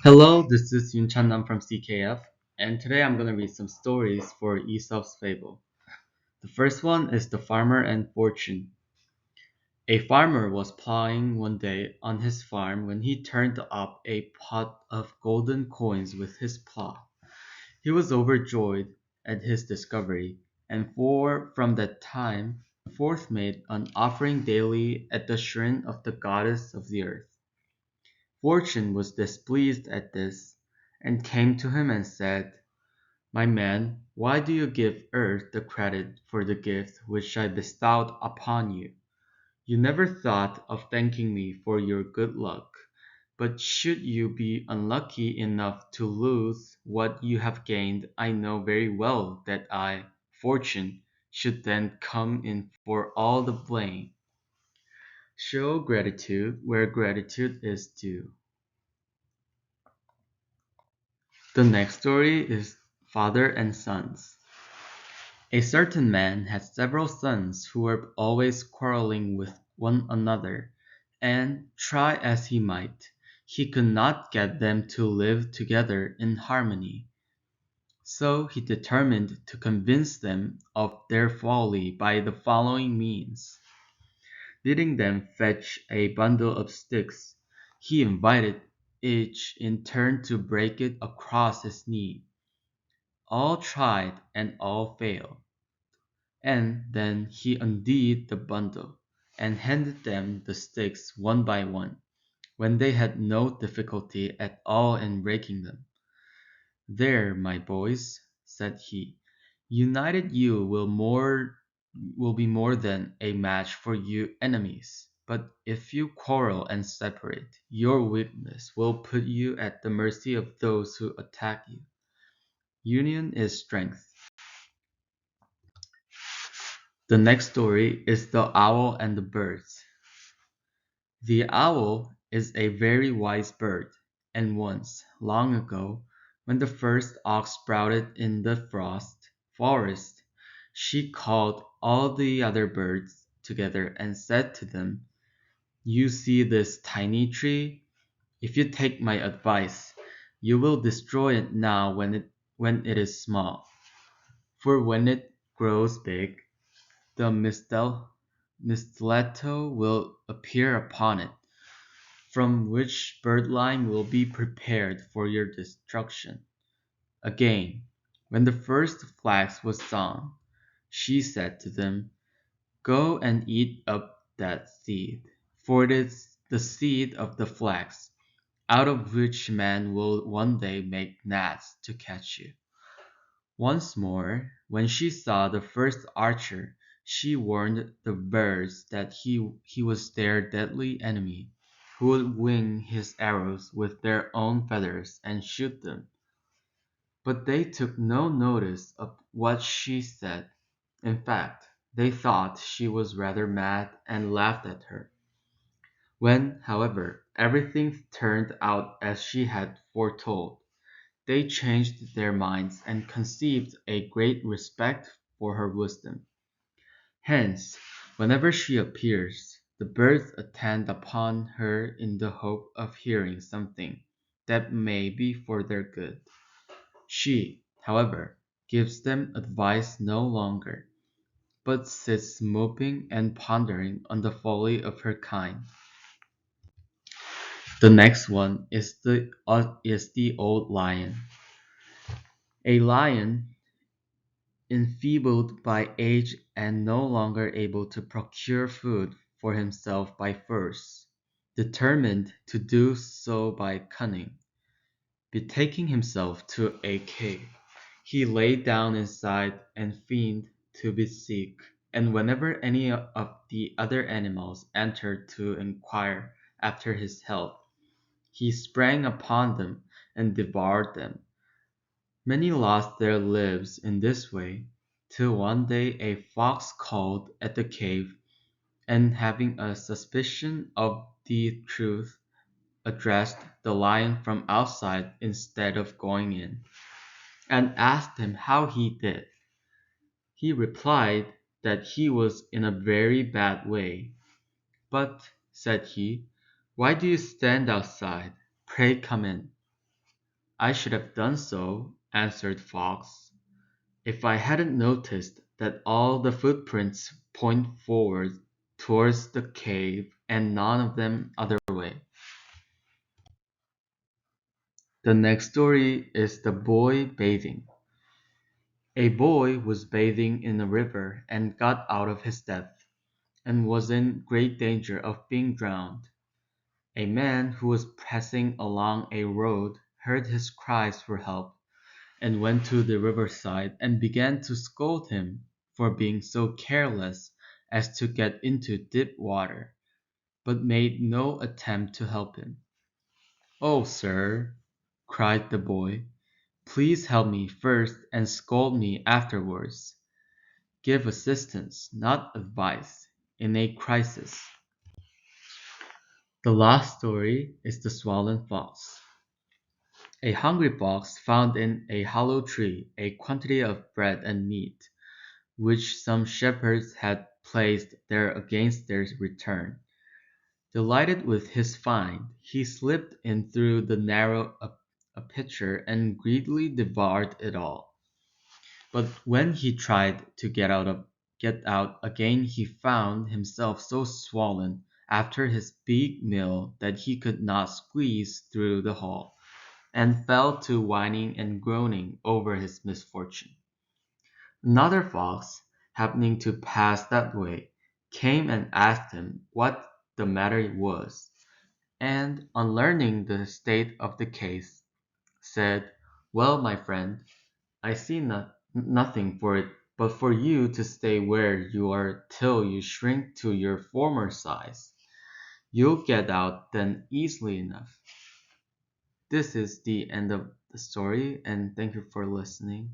Hello, this is Yun Nam from CKF, and today I'm going to read some stories for Aesop's Fable. The first one is The Farmer and Fortune. A farmer was plowing one day on his farm when he turned up a pot of golden coins with his plow. He was overjoyed at his discovery, and from that time forth made an offering daily at the shrine of the goddess of the earth. Fortune was displeased at this, and came to him and said, "My man, why do you give earth the credit for the gift which I bestowed upon you? You never thought of thanking me for your good luck, but should you be unlucky enough to lose what you have gained, I know very well that I, Fortune, should then come in for all the blame. Show gratitude where gratitude is due." The next story is Father and Sons. A certain man had several sons who were always quarreling with one another, and, try as he might, he could not get them to live together in harmony. So he determined to convince them of their folly by the following means. Bidding them fetch a bundle of sticks, he invited each in turn to break it across his knee. All tried and all failed. And then he undid the bundle, and handed them the sticks one by one, when they had no difficulty at all in breaking them. "There, my boys," said he, "united you will be more than a match for you enemies. But if you quarrel and separate, your weakness will put you at the mercy of those who attack you. Union is strength." The next story is The Owl and the Birds. The owl is a very wise bird, and once, long ago, when the first ox sprouted in the forest, she called all the other birds together and said to them, "You see this tiny tree? If you take my advice, you will destroy it now when it is small, for when it grows big, the mistletoe will appear upon it, from which birdlime will be prepared for your destruction." Again, when the first flax was sown, she said to them, "Go and eat up that seed, for it is the seed of the flax, out of which man will one day make gnats to catch you." Once more, when she saw the first archer, she warned the birds that he was their deadly enemy, who would wing his arrows with their own feathers and shoot them. But they took no notice of what she said. In fact, they thought she was rather mad and laughed at her. When, however, everything turned out as she had foretold, they changed their minds and conceived a great respect for her wisdom. Hence, whenever she appears, the birds attend upon her in the hope of hearing something that may be for their good. She, however, gives them advice no longer, but sits moping and pondering on the folly of her kind. The next one is the Old Lion. A lion, enfeebled by age and no longer able to procure food for himself by force, determined to do so by cunning. Betaking himself to a cave, he lay down inside and feigned to be sick, and whenever any of the other animals entered to inquire after his health, he sprang upon them and devoured them. Many lost their lives in this way, till one day a fox called at the cave, and having a suspicion of the truth, addressed the lion from outside instead of going in, and asked him how he did. He replied that he was in a very bad way. "But," said he, "why do you stand outside? Pray come in." I should have done so, answered Fox, if I hadn't noticed that all the footprints point forward towards the cave and none of them other way. The next story is The Boy Bathing. A boy was bathing in a river and got out of his depth, and was in great danger of being drowned. A man who was passing along a road heard his cries for help, and went to the riverside and began to scold him for being so careless as to get into deep water, but made no attempt to help him. "Oh, sir," cried the boy, "please help me first and scold me afterwards. Give assistance, not advice, in a crisis." The last story is The Swollen Fox. A hungry fox found in a hollow tree a quantity of bread and meat, which some shepherds had placed there against their return. Delighted with his find, he slipped in through the narrow aperture and greedily devoured it all. But when he tried to get out again he found himself so swollen after his big meal that he could not squeeze through the hole, and fell to whining and groaning over his misfortune. Another fox, happening to pass that way, came and asked him what the matter was, and, on learning the state of the case, said, "Well, my friend, I see nothing for it but for you to stay where you are till you shrink to your former size. You'll get out then easily enough." This is the end of the story, and thank you for listening.